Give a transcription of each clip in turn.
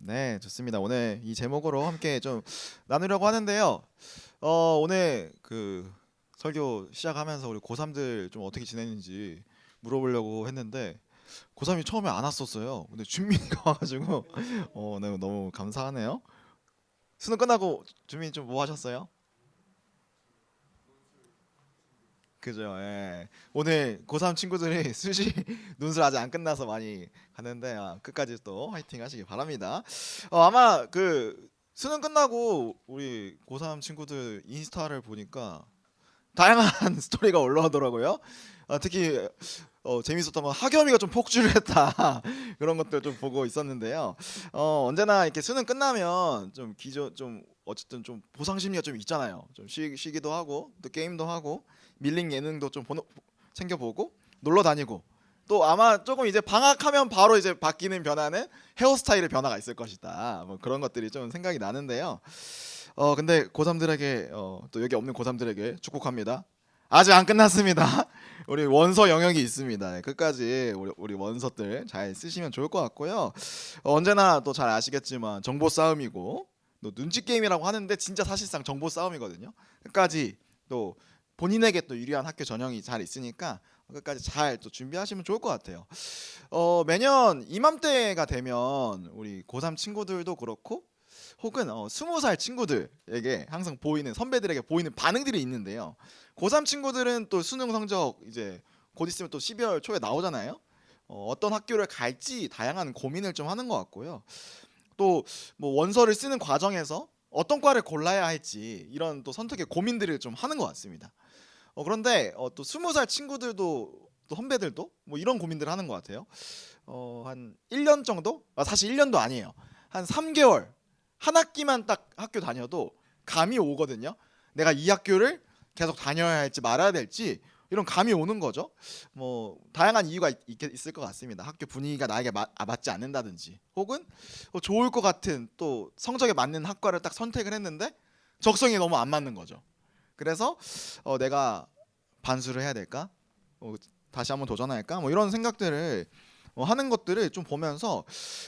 네, 좋습니다. 오늘 이 제목으로 함께 좀 나누려고 하는데요. 오늘 그 설교 시작하면서 우리 고3들 좀 어떻게 지냈는지 물어보려고 했는데 고3이 처음에 안 왔었어요. 근데 준민이가 와가지고 너무 감사하네요. 수능 끝나고 준민이 좀 뭐 하셨어요? 그죠? 예. 오늘 고3 친구들이 수시 논술 아직 안 끝나서 많이 가는데 끝까지 또 화이팅 하시기 바랍니다. 아마 그 수능 끝나고 우리 고3 친구들 인스타를 보니까 다양한 스토리가 올라오더라고요. 특히 재밌었던 건 학염이가 좀 폭주를 했다 그런 것들 좀 보고 있었는데요. 언제나 이렇게 수능 끝나면 좀 기존 좀 어쨌든 좀 보상 심리가 좀 있잖아요. 좀 쉬기도 하고 또 게임도 하고 밀린 예능도 좀 챙겨보고 놀러 다니고 또 아마 조금 이제 방학하면 바로 이제 바뀌는 변화는 헤어스타일의 변화가 있을 것이다. 뭐 그런 것들이 좀 생각이 나는데요. 근데 고3들에게 또 여기 없는 고3들에게 축복합니다. 아직 안 끝났습니다. 우리 원서 영역이 있습니다. 네, 끝까지 우리 원서들 잘 쓰시면 좋을 것 같고요. 언제나 또 잘 아시겠지만 정보 싸움이고 또 눈치 게임이라고 하는데 진짜 사실상 정보 싸움이거든요. 끝까지 또 본인에게 또 유리한 학교 전형이 잘 있으니까 끝까지 잘 또 준비하시면 좋을 것 같아요. 매년 이맘때가 되면 우리 고3 친구들도 그렇고 혹은 20살 친구들에게 항상 보이는 선배들에게 보이는 반응들이 있는데요. 고3 친구들은 또 수능 성적 이제 곧 있으면 또 12월 초에 나오잖아요. 어떤 학교를 갈지 다양한 고민을 좀 하는 것 같고요. 또 뭐 원서를 쓰는 과정에서 어떤 과를 골라야 할지 이런 또 선택의 고민들을 좀 하는 것 같습니다. 그런데 또 20살 친구들도 또 선배들도 뭐 이런 고민들을 하는 것 같아요. 한 1년 정도? 사실 1년도 아니에요. 한 3개월 한 학기만 딱 학교 다녀도 감이 오거든요. 내가 이 학교를 계속 다녀야 할지 말아야 될지 이런 감이 오는 거죠. 뭐 다양한 이유가 있을 것 같습니다. 학교 분위기가 나에게 맞지 않는다든지 혹은 좋을 것 같은 또 성적에 맞는 학과를 딱 선택을 했는데 적성이 너무 안 맞는 거죠. 그래서 내가 반수를 해야 될까? 다시 한번 도전할까? 뭐 이런 생각들을 하는 것들을 좀 보면서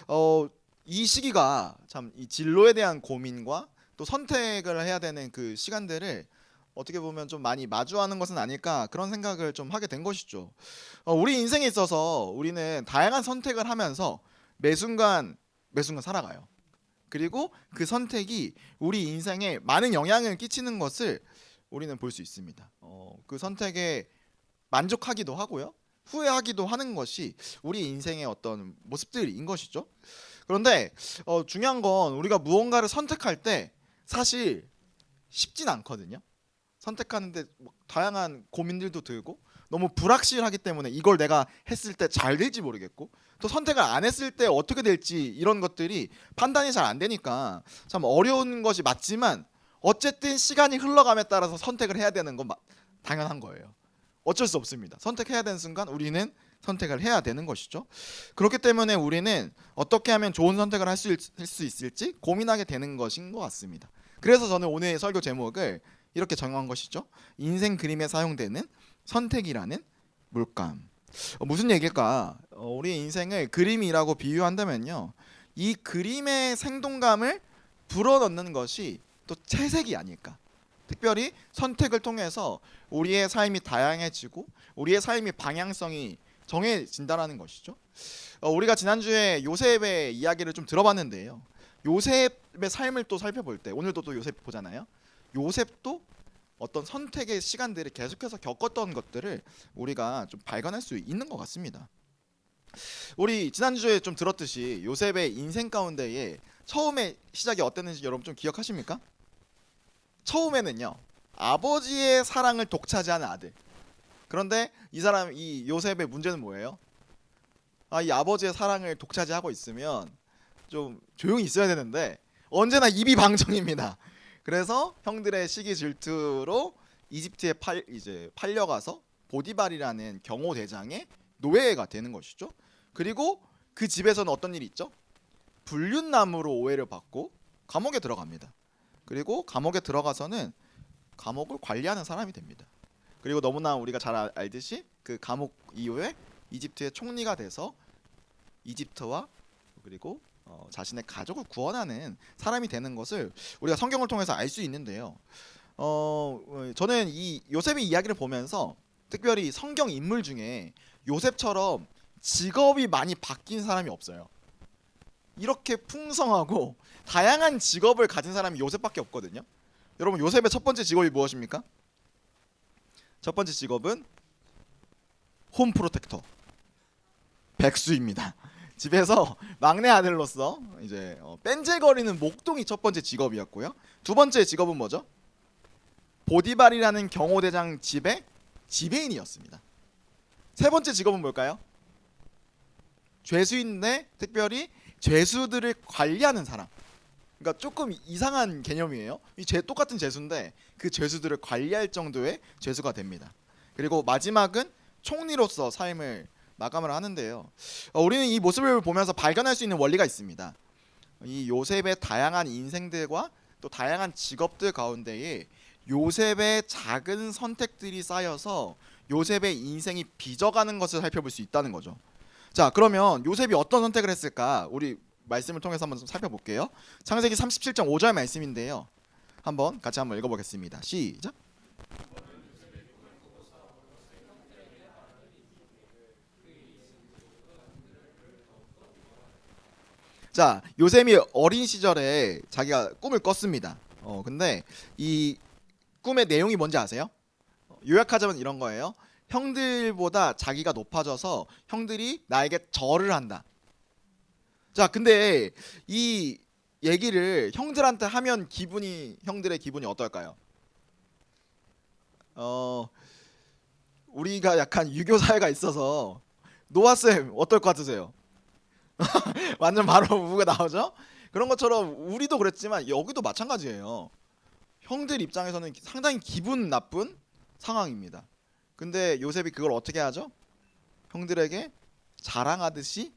어, 이 시기가 참 이 진로에 대한 고민과 또 선택을 해야 되는 그 시간들을 어떻게 보면 좀 많이 마주하는 것은 아닐까 그런 생각을 좀 하게 된 것이죠. 우리 인생에 있어서 우리는 다양한 선택을 하면서 매 순간 살아가요. 그리고 그 선택이 우리 인생에 많은 영향을 끼치는 것을 우리는 볼 수 있습니다. 그 선택에 만족하기도 하고요. 후회하기도 하는 것이 우리 인생의 어떤 모습들인 것이죠. 그런데 중요한 건 우리가 무언가를 선택할 때 사실 쉽진 않거든요. 선택하는데 뭐 다양한 고민들도 들고 너무 불확실하기 때문에 이걸 내가 했을 때 잘 될지 모르겠고 또 선택을 안 했을 때 어떻게 될지 이런 것들이 판단이 잘 안 되니까 참 어려운 것이 맞지만 어쨌든 시간이 흘러감에 따라서 선택을 해야 되는 건 당연한 거예요. 어쩔 수 없습니다. 선택해야 되는 순간 우리는 선택을 해야 되는 것이죠. 그렇기 때문에 우리는 어떻게 하면 좋은 선택을 할 수 있을지 고민하게 되는 것인 것 같습니다. 그래서 저는 오늘 설교 제목을 이렇게 정한 것이죠. 인생 그림에 사용되는 선택이라는 물감. 무슨 얘기일까? 우리 인생을 그림이라고 비유한다면요. 이 그림의 생동감을 불어넣는 것이 또 채색이 아닐까. 특별히 선택을 통해서 우리의 삶이 다양해지고 우리의 삶의 방향성이 정해진다라는 것이죠. 우리가 지난주에 요셉의 이야기를 좀 들어봤는데요. 요셉의 삶을 또 살펴볼 때 오늘도 또 요셉 보잖아요. 요셉도 어떤 선택의 시간들을 계속해서 겪었던 것들을 우리가 좀 발견할 수 있는 것 같습니다. 우리 지난주에 좀 들었듯이 요셉의 인생 가운데에 처음에 시작이 어땠는지 여러분 좀 기억하십니까? 처음에는요 아버지의 사랑을 독차지하는 아들. 그런데 이 요셉의 문제는 뭐예요? 이 아버지의 사랑을 독차지하고 있으면 좀 조용히 있어야 되는데 언제나 입이 방정입니다. 그래서 형들의 시기 질투로 이집트에 이제 팔려가서 보디발이라는 경호 대장의 노예가 되는 것이죠. 그리고 그 집에서는 어떤 일이 있죠? 불륜남으로 오해를 받고 감옥에 들어갑니다. 그리고 감옥에 들어가서는 감옥을 관리하는 사람이 됩니다. 그리고 너무나 우리가 잘 알듯이 그 감옥 이후에 이집트의 총리가 돼서 이집트와 그리고 자신의 가족을 구원하는 사람이 되는 것을 우리가 성경을 통해서 알 수 있는데요. 저는 이 요셉의 이야기를 보면서 특별히 성경 인물 중에 요셉처럼 직업이 많이 바뀐 사람이 없어요. 이렇게 풍성하고 다양한 직업을 가진 사람이 요셉밖에 없거든요. 여러분, 요셉의 첫 번째 직업이 무엇입니까? 첫 번째 직업은 홈 프로텍터, 백수입니다. 집에서 막내 아들로서 이제 뺀질거리는 목동이 첫 번째 직업이었고요. 두 번째 직업은 뭐죠? 보디발이라는 경호대장 집의 지배인이었습니다. 세 번째 직업은 뭘까요? 죄수인데 특별히 죄수들을 관리하는 사람. 그러니까 조금 이상한 개념이에요. 똑같은 죄수인데 그 죄수들을 관리할 정도의 죄수가 됩니다. 그리고 마지막은 총리로서 삶을 마감을 하는데요. 우리는 이 모습을 보면서 발견할 수 있는 원리가 있습니다. 이 요셉의 다양한 인생들과 또 다양한 직업들 가운데에 요셉의 작은 선택들이 쌓여서 요셉의 인생이 빚어가는 것을 살펴볼 수 있다는 거죠. 자, 그러면 요셉이 어떤 선택을 했을까? 우리 말씀을 통해서 한번 좀 살펴볼게요. 창세기 37장 5절 말씀인데요. 같이 한번 읽어보겠습니다. 시작. 자, 요셉이 어린 시절에 자기가 꿈을 꿨습니다. 근데 이 꿈의 내용이 뭔지 아세요? 요약하자면 이런 거예요. 형들보다 자기가 높아져서 형들이 나에게 절을 한다. 자, 근데 이 얘기를 형들한테 하면 형들의 기분이 어떨까요? 우리가 약간 유교 사회가 있어서 노아쌤 어떨 것 같으세요? 완전 바로 우가 나오죠? 그런 것처럼 우리도 그랬지만 여기도 마찬가지예요. 형들 입장에서는 상당히 기분 나쁜 상황입니다. 근데 요셉이 그걸 어떻게 하죠? 형들에게 자랑하듯이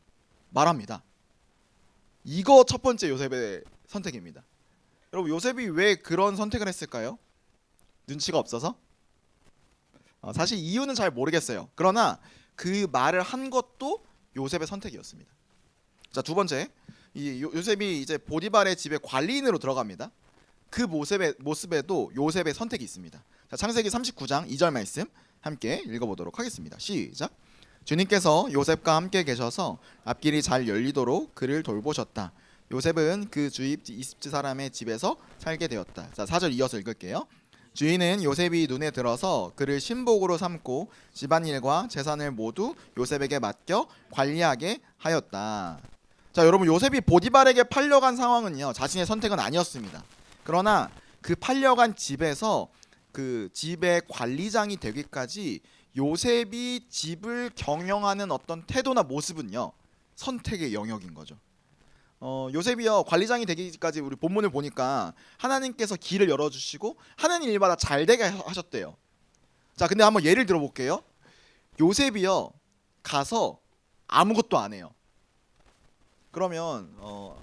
말합니다. 이거 첫 번째 요셉의 선택입니다. 여러분, 요셉이 왜 그런 선택을 했을까요? 눈치가 없어서? 사실 이유는 잘 모르겠어요. 그러나 그 말을 한 것도 요셉의 선택이었습니다. 자, 두 번째, 요셉이 이제 보디발의 집에 관리인으로 들어갑니다. 그 모습에도 요셉의 선택이 있습니다. 자, 창세기 39장 2절 말씀 함께 읽어보도록 하겠습니다. 시작. 주님께서 요셉과 함께 계셔서 앞길이 잘 열리도록 그를 돌보셨다. 요셉은 그 주입 이집트 사람의 집에서 살게 되었다. 자, 4절 이어서 읽을게요. 주인은 요셉이 눈에 들어서 그를 신복으로 삼고 집안일과 재산을 모두 요셉에게 맡겨 관리하게 하였다. 자, 여러분, 요셉이 보디발에게 팔려간 상황은요, 자신의 선택은 아니었습니다. 그러나 그 팔려간 집에서 그 집의 관리장이 되기까지 요셉이 집을 경영하는 어떤 태도나 모습은요, 선택의 영역인 거죠. 요셉이요, 관리장이 되기까지 우리 본문을 보니까 하나님께서 길을 열어주시고 하는 일마다 잘 되게 하셨대요. 자, 근데 한번 예를 들어볼게요. 요셉이요, 가서 아무것도 안 해요. 그러면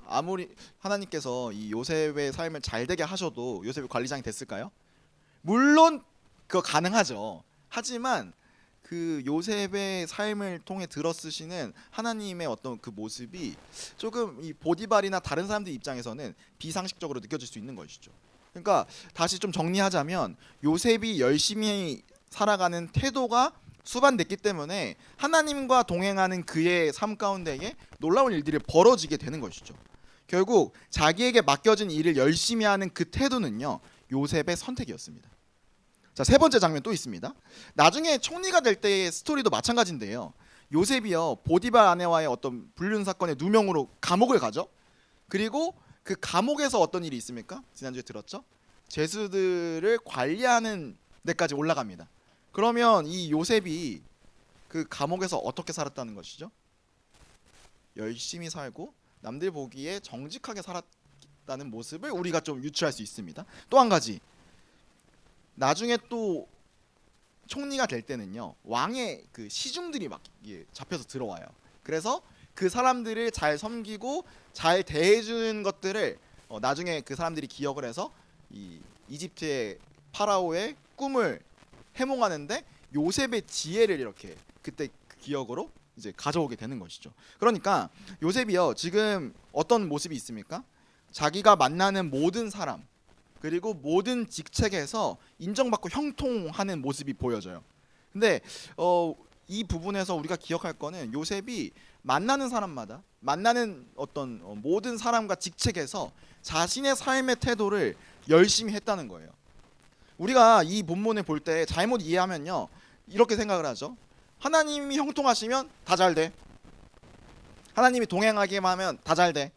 아무리 하나님께서 이 요셉의 삶을 잘 되게 하셔도 요셉이 관리장이 됐을까요? 물론 그거 가능하죠. 하지만 그 요셉의 삶을 통해 들어쓰시는 하나님의 어떤 그 모습이 조금 이 보디발이나 다른 사람들 입장에서는 비상식적으로 느껴질 수 있는 것이죠. 그러니까 다시 좀 정리하자면 요셉이 열심히 살아가는 태도가 수반됐기 때문에 하나님과 동행하는 그의 삶 가운데에 놀라운 일들이 벌어지게 되는 것이죠. 결국 자기에게 맡겨진 일을 열심히 하는 그 태도는요, 요셉의 선택이었습니다. 자, 세 번째 장면 또 있습니다. 나중에 총리가 될 때의 스토리도 마찬가지인데요. 요셉이요, 보디발 아내와의 어떤 불륜 사건의 누명으로 감옥을 가죠. 그리고 그 감옥에서 어떤 일이 있습니까? 지난주에 들었죠? 죄수들을 관리하는 데까지 올라갑니다. 그러면 이 요셉이 그 감옥에서 어떻게 살았다는 것이죠? 열심히 살고 남들 보기에 정직하게 살았다는 모습을 우리가 좀 유추할 수 있습니다. 또 한 가지, 나중에 또 총리가 될 때는요, 왕의 그 시중들이 막 잡혀서 들어와요. 그래서 그 사람들을 잘 섬기고 잘 대해주는 것들을 나중에 그 사람들이 기억을 해서 이 이집트의 파라오의 꿈을 해몽하는데 요셉의 지혜를 이렇게 그때 그 기억으로 이제 가져오게 되는 것이죠. 그러니까 요셉이요 지금 어떤 모습이 있습니까? 자기가 만나는 모든 사람 그리고 모든 직책에서 인정받고 형통하는 모습이 보여져요. 근데 이 부분에서 우리가 기억할 거는 요셉이 만나는 사람마다 만나는 어떤 모든 사람과 직책에서 자신의 삶의 태도를 열심히 했다는 거예요. 우리가 이 본문을 볼 때 잘못 이해하면요 이렇게 생각을 하죠. 하나님이 형통하시면 다 잘 돼. 하나님이 동행하기만 하면 다 잘 돼.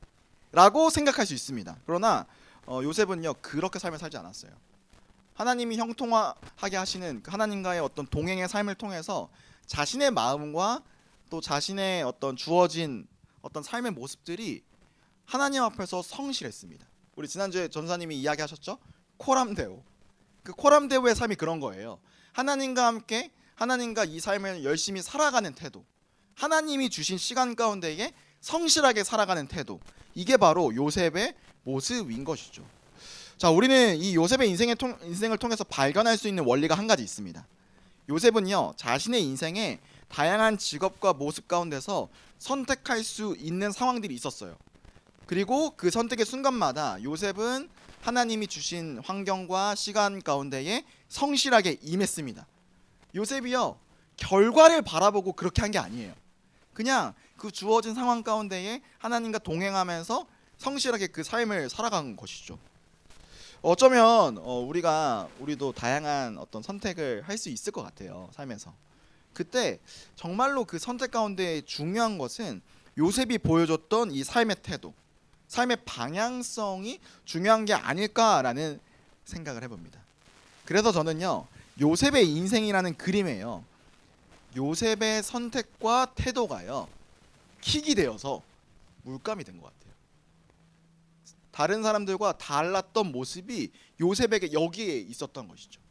라고 생각할 수 있습니다. 그러나 요셉은요 그렇게 삶을 살지 않았어요. 하나님이 형통하게 하시는 하나님과의 어떤 동행의 삶을 통해서 자신의 마음과 또 자신의 어떤 주어진 어떤 삶의 모습들이 하나님 앞에서 성실했습니다. 우리 지난주에 전사님이 이야기하셨죠? 코람데오. 그 코람데오의 삶이 그런 거예요. 하나님과 함께 하나님과 이 삶을 열심히 살아가는 태도, 하나님이 주신 시간 가운데에 성실하게 살아가는 태도, 이게 바로 요셉의 모습인 것이죠. 자, 우리는 이 요셉의 인생을 통해서 발견할 수 있는 원리가 한 가지 있습니다. 요셉은요 자신의 인생에 다양한 직업과 모습 가운데서 선택할 수 있는 상황들이 있었어요. 그리고 그 선택의 순간마다 요셉은 하나님이 주신 환경과 시간 가운데에 성실하게 임했습니다. 요셉이요 결과를 바라보고 그렇게 한 게 아니에요. 그냥 그 주어진 상황 가운데에 하나님과 동행하면서 성실하게 그 삶을 살아간 것이죠. 어쩌면 우리도 다양한 어떤 선택을 할 수 있을 것 같아요. 삶에서. 그때 정말로 그 선택 가운데 중요한 것은 요셉이 보여줬던 이 삶의 태도, 삶의 방향성이 중요한 게 아닐까라는 생각을 해봅니다. 그래서 저는요 요셉의 인생이라는 그림에요 요셉의 선택과 태도가요 킥이 되어서 물감이 된 것 같아요. 다른 사람들과 달랐던 모습이 요셉에게 여기에 있었던 것이죠.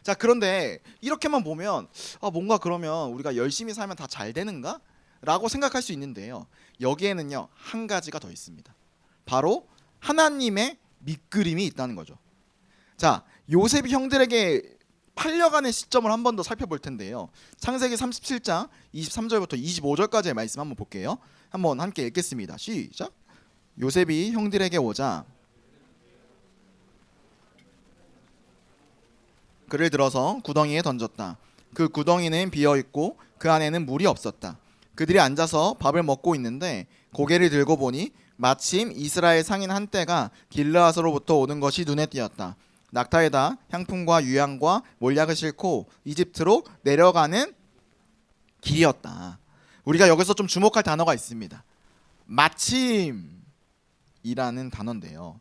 자, 그런데 이렇게만 보면 뭔가 그러면 우리가 열심히 살면 다 잘 되는가? 라고 생각할 수 있는데요 여기에는요 한 가지가 더 있습니다. 바로 하나님의 밑그림이 있다는 거죠. 자, 요셉이 형들에게 팔려가는 시점을 한 번 더 살펴볼 텐데요. 창세기 37장 23절부터 25절까지의 말씀 한번 볼게요. 한번 함께 읽겠습니다. 시작. 요셉이 형들에게 오자 그를 들어서 구덩이에 던졌다. 그 구덩이는 비어 있고 그 안에는 물이 없었다. 그들이 앉아서 밥을 먹고 있는데 고개를 들고 보니 마침 이스라엘 상인 한떼가 길르앗으로부터 오는 것이 눈에 띄었다. 낙타에다 향품과 유향과 몰약을 싣고 이집트로 내려가는 길이었다. 우리가 여기서 좀 주목할 단어가 있습니다. 마침이라는 단어인데요.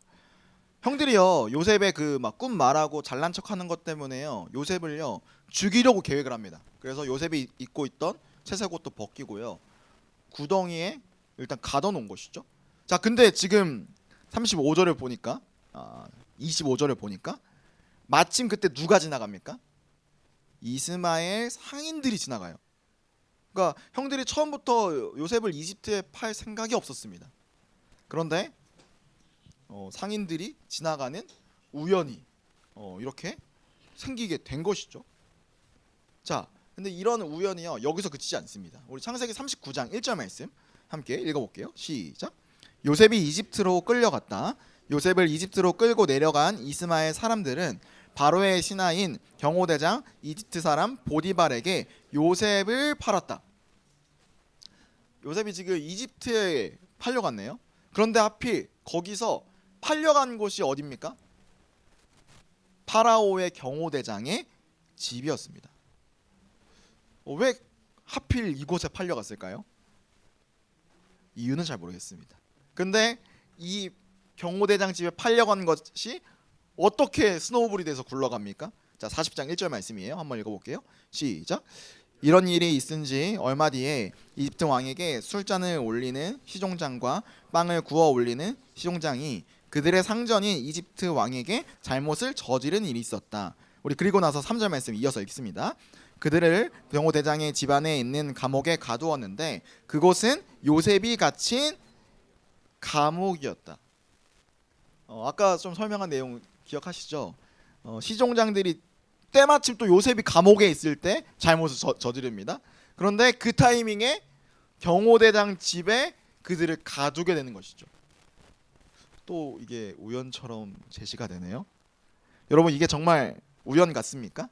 형들이요 요셉의 그 막 꿈 말하고 잘난 척하는 것 때문에요 요셉을요 죽이려고 계획을 합니다. 그래서 요셉이 입고 있던 채색 옷도 벗기고요 구덩이에 일단 가둬놓은 것이죠. 자, 근데 지금 35절을 보니까 25절을 보니까 마침 그때 누가 지나갑니까? 이스마엘 상인들이 지나가요. 그러니까 형들이 처음부터 요셉을 이집트에 팔 생각이 없었습니다. 그런데 상인들이 지나가는 우연히 이렇게 생기게 된 것이죠. 자, 근데 이런 우연이요 여기서 그치지 않습니다. 우리 창세기 39장 1절 말씀 함께 읽어볼게요. 시작. 요셉이 이집트로 끌려갔다. 요셉을 이집트로 끌고 내려간 이스마엘 사람들은 바로의 신하인 경호대장 이집트 사람 보디발에게 요셉을 팔았다. 요셉이 지금 이집트에 팔려갔네요. 그런데 하필 거기서 팔려간 곳이 어디입니까? 파라오의 경호대장의 집이었습니다. 왜 하필 이곳에 팔려갔을까요? 이유는 잘 모르겠습니다. 근데 이 경호대장 집에 팔려간 것이 어떻게 스노우볼이 돼서 굴러갑니까? 자, 40장 1절 말씀이에요. 한번 읽어볼게요. 시작. 이런 일이 있은 지 얼마 뒤에 이집트 왕에게 술잔을 올리는 시종장과 빵을 구워 올리는 시종장이 그들의 상전인 이집트 왕에게 잘못을 저지른 일이 있었다. 우리 그리고 나서 3절 말씀 이어서 읽습니다. 그들을 경호대장의 집안에 있는 감옥에 가두었는데 그곳은 요셉이 갇힌 감옥이었다. 아까 좀 설명한 내용 기억하시죠? 시종장들이 때마침 또 요셉이 감옥에 있을 때 잘못을 저지릅니다. 그런데 그 타이밍에 경호대장 집에 그들을 가두게 되는 것이죠. 또 이게 우연처럼 제시가 되네요. 여러분 이게 정말 우연 같습니까?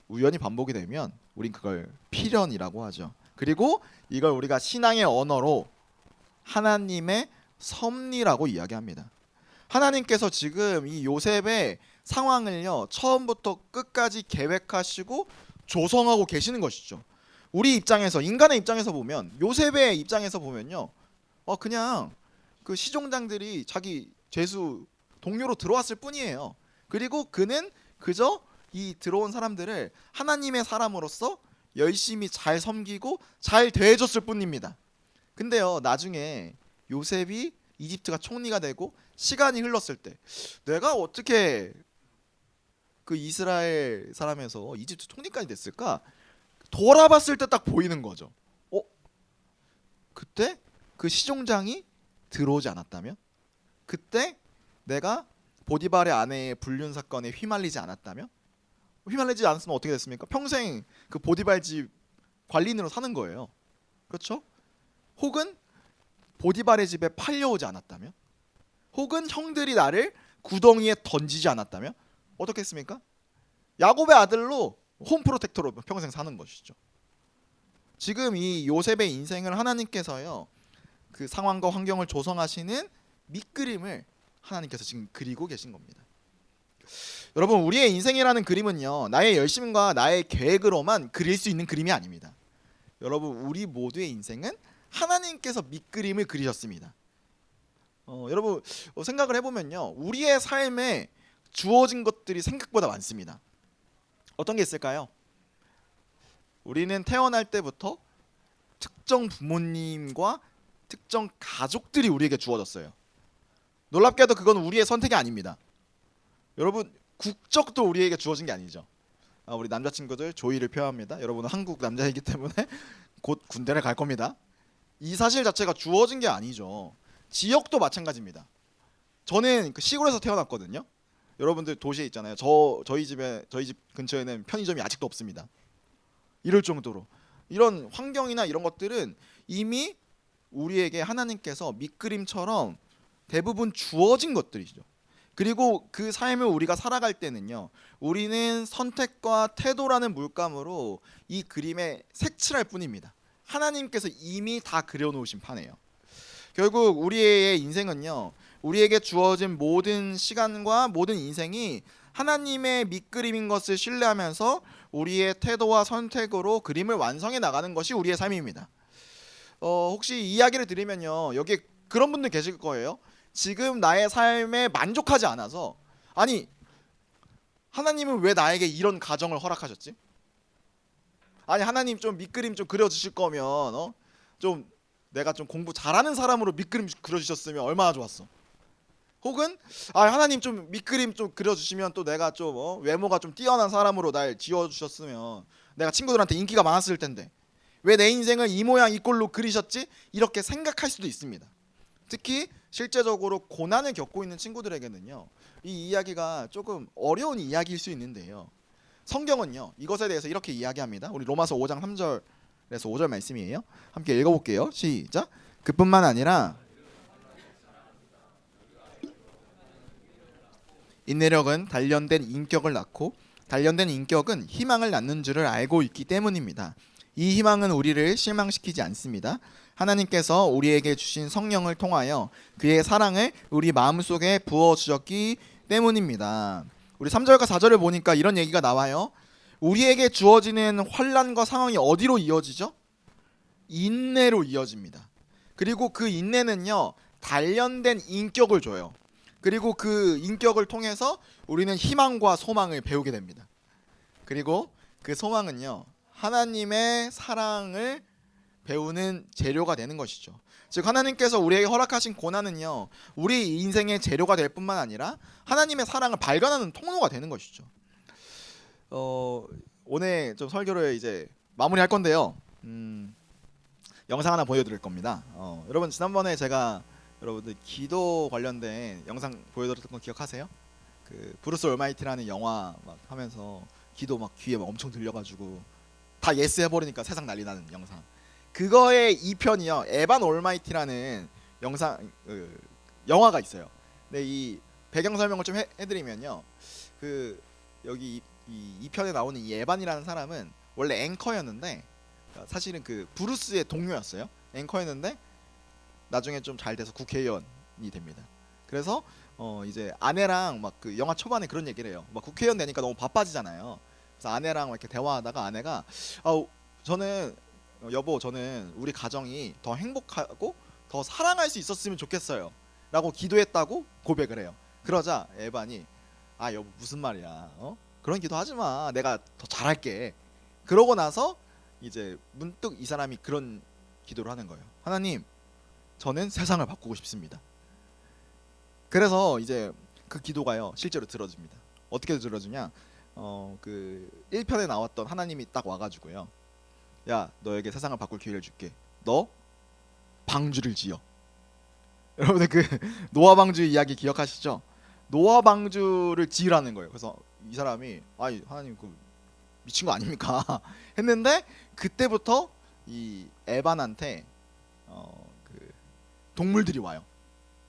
우연이 반복이 되면 우린 그걸 필연이라고 하죠. 그리고 이걸 우리가 신앙의 언어로 하나님의 섭리라고 이야기합니다. 하나님께서 지금 이 요셉의 상황을요 처음부터 끝까지 계획하시고 조성하고 계시는 것이죠. 우리 입장에서, 인간의 입장에서 보면, 요셉의 입장에서 보면요 그냥 그 시종장들이 자기 죄수 동료로 들어왔을 뿐이에요. 그리고 그는 그저 이 들어온 사람들을 하나님의 사람으로서 열심히 잘 섬기고 잘 대해줬을 뿐입니다. 근데요 나중에 요셉이 이집트가 총리가 되고 시간이 흘렀을 때 내가 어떻게 그 이스라엘 사람에서 이집트 총리까지 됐을까? 돌아봤을 때 딱 보이는 거죠. 그때 그 시종장이 들어오지 않았다면, 그때 내가 보디발의 아내의 불륜 사건에 휘말리지 않았다면, 휘말리지 않았으면 어떻게 됐습니까? 평생 그 보디발 집 관리인으로 사는 거예요. 그렇죠? 혹은 보디발의 집에 팔려오지 않았다면, 혹은 형들이 나를 구덩이에 던지지 않았다면 어떻게 했습니까? 야곱의 아들로 홈프로텍터로 평생 사는 것이죠. 지금 이 요셉의 인생을 하나님께서요 그 상황과 환경을 조성하시는 밑그림을 하나님께서 지금 그리고 계신 겁니다. 여러분 우리의 인생이라는 그림은요 나의 열심과 나의 계획으로만 그릴 수 있는 그림이 아닙니다. 여러분 우리 모두의 인생은 하나님께서 밑그림을 그리셨습니다. 여러분 생각을 해보면요 우리의 삶에 주어진 것들이 생각보다 많습니다. 어떤 게 있을까요? 우리는 태어날 때부터 특정 부모님과 특정 가족들이 우리에게 주어졌어요. 놀랍게도 그건 우리의 선택이 아닙니다. 여러분 국적도 우리에게 주어진 게 아니죠. 우리 남자친구들 조의를 표합니다. 여러분은 한국 남자이기 때문에 곧 군대를 갈 겁니다. 이 사실 자체가 주어진 게 아니죠. 지역도 마찬가지입니다. 저는 그 시골에서 태어났거든요. 여러분들 도시에 있잖아요. 저희 집 근처에는 편의점이 아직도 없습니다. 이럴 정도로 이런 환경이나 이런 것들은 이미 우리에게 하나님께서 밑그림처럼 대부분 주어진 것들이죠. 그리고 그 삶을 우리가 살아갈 때는요 우리는 선택과 태도라는 물감으로 이 그림에 색칠할 뿐입니다. 하나님께서 이미 다 그려놓으신 판이에요. 결국 우리의 인생은요 우리에게 주어진 모든 시간과 모든 인생이 하나님의 밑그림인 것을 신뢰하면서 우리의 태도와 선택으로 그림을 완성해 나가는 것이 우리의 삶입니다. 혹시 이야기를 드리면요 여기 그런 분들 계실 거예요. 지금 나의 삶에 만족하지 않아서, 아니 하나님은 왜 나에게 이런 가정을 허락하셨지? 아니 하나님 좀 밑그림 좀 그려주실 거면 좀 내가 좀 공부 잘하는 사람으로 밑그림 그려주셨으면 얼마나 좋았어. 혹은 하나님 좀 밑그림 좀 그려주시면 또 내가 좀 외모가 좀 뛰어난 사람으로 날 지어주셨으면 내가 친구들한테 인기가 많았을 텐데 왜 내 인생을 이 모양 이 꼴로 그리셨지? 이렇게 생각할 수도 있습니다. 특히 실제적으로 고난을 겪고 있는 친구들에게는요 이 이야기가 조금 어려운 이야기일 수 있는데요 성경은요 이것에 대해서 이렇게 이야기합니다. 우리 로마서 5장 3절에서 5절 말씀이에요. 함께 읽어볼게요. 시작. 그뿐만 아니라 인내력은 단련된 인격을 낳고 단련된 인격은 희망을 낳는 줄을 알고 있기 때문입니다. 이 희망은 우리를 실망시키지 않습니다. 하나님께서 우리에게 주신 성령을 통하여 그의 사랑을 우리 마음속에 부어주셨기 때문입니다. 우리 3절과 4절을 보니까 이런 얘기가 나와요. 우리에게 주어지는 환난과 상황이 어디로 이어지죠? 인내로 이어집니다. 그리고 그 인내는요 단련된 인격을 줘요. 그리고 그 인격을 통해서 우리는 희망과 소망을 배우게 됩니다. 그리고 그 소망은요 하나님의 사랑을 배우는 재료가 되는 것이죠. 즉 하나님께서 우리에게 허락하신 고난은요 우리 인생의 재료가 될 뿐만 아니라 하나님의 사랑을 발견하는 통로가 되는 것이죠. 오늘 좀 설교를 이제 마무리할 건데요 영상 하나 보여드릴 겁니다. 여러분 지난번에 제가 여러분들 기도 관련된 영상 보여드렸던 거 기억하세요? 그 브루스 올마이티라는 영화 막 하면서 기도 막 귀에 막 엄청 들려가지고 다 예스 해버리니까 세상 난리 나는 영상. 그거의 2편이요. 에반 올마이티라는 영화가 있어요. 근데 이 배경 설명을 좀 해드리면요. 그 여기 이 2편에 나오는 이 에반이라는 사람은 원래 앵커였는데 사실은 그 브루스의 동료였어요. 앵커였는데 나중에 좀 잘 돼서 국회의원이 됩니다. 그래서 이제 아내랑 막 그 영화 초반에 그런 얘기를 해요. 막 국회의원 되니까 너무 바빠지잖아요. 그래서 아내랑 막 이렇게 대화하다가 아내가 저는 여보 저는 우리 가정이 더 행복하고 더 사랑할 수 있었으면 좋겠어요 라고 기도했다고 고백을 해요. 그러자 에반이 여보 무슨 말이야 그런 기도 하지마 내가 더 잘할게. 그러고 나서 이제 문득 이 사람이 그런 기도를 하는 거예요. 하나님 저는 세상을 바꾸고 싶습니다. 그래서 이제 그 기도가요 실제로 들어집니다. 어떻게 들어주냐 그 1편에 나왔던 하나님이 딱 와가지고요 야 너에게 세상을 바꿀 기회를 줄게. 너 방주를 지어. 여러분들 그 노아 방주 이야기 기억하시죠? 노아 방주를 지으라는 거예요. 그래서 이 사람이 하나님 그 미친 거 아닙니까? 했는데 그때부터 이 에반한테 그 동물들이 와요.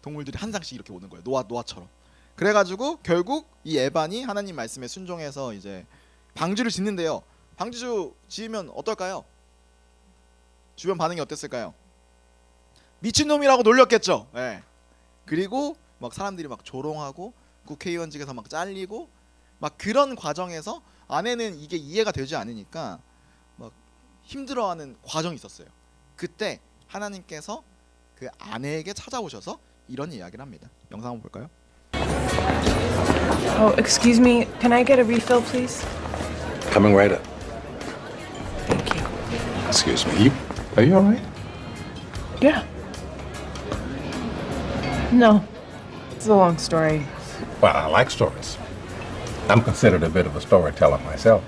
동물들이 한 쌍씩 이렇게 오는 거예요. 노아처럼. 그래가지고 결국 이 에반이 하나님 말씀에 순종해서 이제 방주를 짓는데요. 방주 지으면 어떨까요? 주변 반응이 어땠을까요? 미친놈이라고 놀렸겠죠. 예. 그리고 막 사람들이 막 조롱하고 국회의원직에서 막 잘리고 막 그런 과정에서 아내는 이게 이해가 되지 않으니까 막 힘들어하는 과정이 있었어요. 그때 하나님께서 그 아내에게 찾아오셔서 이런 이야기를 합니다. 영상 한번 볼까요? Oh, excuse me. Can I get a refill, please? Coming right up. Thank you. Excuse me. Are you all right? Yeah. No. It's a long story. Well, I like stories. I'm considered a bit of a storyteller myself.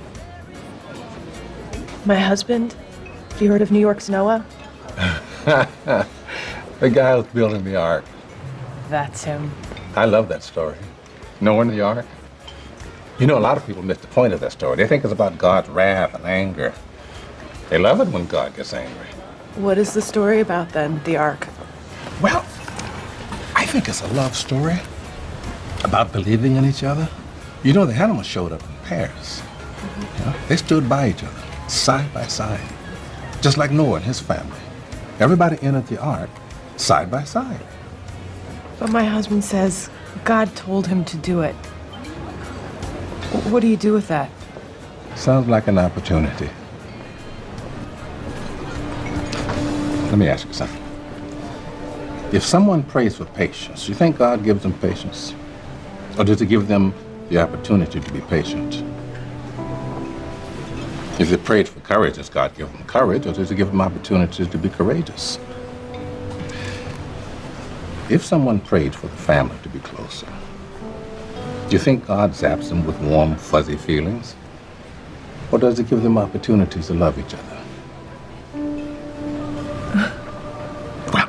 My husband, have you heard of New York's Noah? The guy who's building the ark. That's him. I love that story. Noah and the ark. You know, a lot of people miss the point of that story. They think it's about God's wrath and anger. They love it when God gets angry. What is the story about then, the Ark? Well, I think it's a love story about believing in each other. You know, the animals showed up in pairs. You know, they stood by each other, side by side, just like Noah and his family. Everybody entered the ark side by side. But my husband says God told him to do it. What do you do with that? Sounds like an opportunity. Let me ask you something. If someone prays for patience, you think God gives them patience? Or does he give them the opportunity to be patient? If they prayed for courage, does God give them courage, or does he give them opportunities to be courageous? If someone prayed for the family to be closer, do you think God zaps them with warm, fuzzy feelings? Or does he give them opportunities to love each other? Well,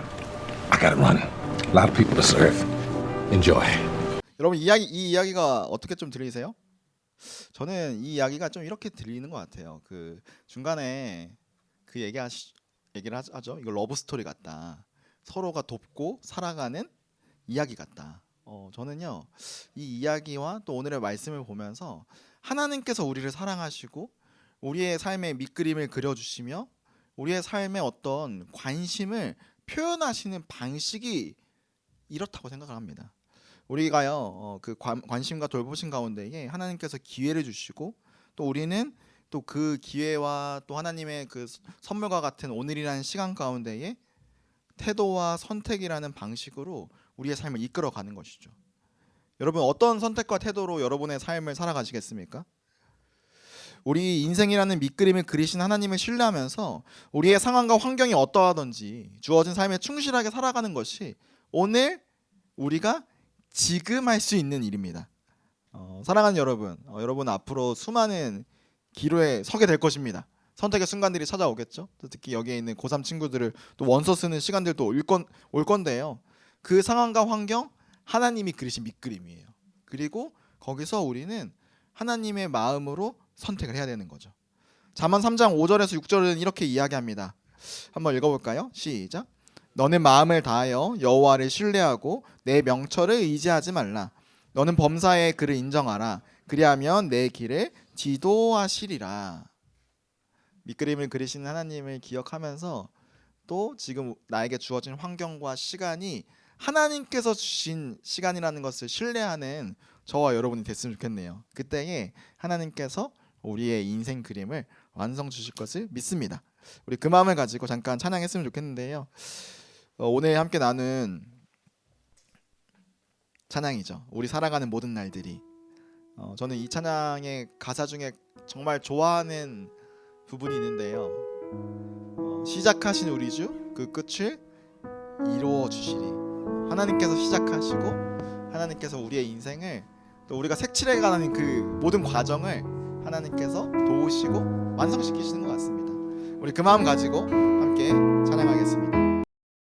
I gotta run. A lot of people to serve. Enjoy. 여러분 이 이야기가 어떻게 좀 들리세요? 저는 이 이야기가 좀 이렇게 들리는 것 같아요. 그 중간에 그 얘기를 하죠. 이거 러브 스토리 같다. 서로가 돕고 살아가는 이야기 같다. 저는요 이 이야기와 또 오늘의 말씀을 보면서 하나님께서 우리를 사랑하시고 우리의 삶의 밑그림을 그려주시며 우리의 삶의 어떤 관심을 표현하시는 방식이 이렇다고 생각을 합니다. 우리가요 그 관심과 돌보심 가운데에 하나님께서 기회를 주시고 또 우리는 또 그 기회와 또 하나님의 그 선물과 같은 오늘이라는 시간 가운데에 태도와 선택이라는 방식으로 우리의 삶을 이끌어가는 것이죠. 여러분 어떤 선택과 태도로 여러분의 삶을 살아가시겠습니까? 우리 인생이라는 밑그림을 그리신 하나님을 신뢰하면서 우리의 상황과 환경이 어떠하든지 주어진 삶에 충실하게 살아가는 것이 오늘 우리가 지금 할 수 있는 일입니다. 사랑하는 여러분, 여러분 앞으로 수많은 기로에 서게 될 것입니다. 선택의 순간들이 찾아오겠죠. 특히 여기에 있는 고3 친구들을 또 원서 쓰는 시간들도 올 건데요. 그 상황과 환경 하나님이 그리신 밑그림이에요. 그리고 거기서 우리는 하나님의 마음으로 선택을 해야 되는 거죠. 잠언 3장 5절에서 6절은 이렇게 이야기합니다. 한번 읽어볼까요? 시작. 너는 마음을 다하여 여호와를 신뢰하고 내 명철을 의지하지 말라. 너는 범사에 그를 인정하라. 그리하면 내 길을 지도하시리라. 밑그림을 그리시는 하나님을 기억하면서 또 지금 나에게 주어진 환경과 시간이 하나님께서 주신 시간이라는 것을 신뢰하는 저와 여러분이 됐으면 좋겠네요. 그때에 하나님께서 우리의 인생 그림을 완성 주실 것을 믿습니다. 우리 그 마음을 가지고 잠깐 찬양했으면 좋겠는데요. 오늘 함께 나눈 찬양이죠. 우리 살아가는 모든 날들이. 저는 이 찬양의 가사 중에 정말 좋아하는 부분이 있는데요. 시작하신 우리 주 그 끝을 이루어 주시리. 하나님께서 시작하시고 하나님께서 우리의 인생을 또 우리가 색칠해가는 그 모든 과정을 하나님께서 도우시고 완성시키시는 것 같습니다. 우리 그 마음 가지고 함께 찬양하겠습니다.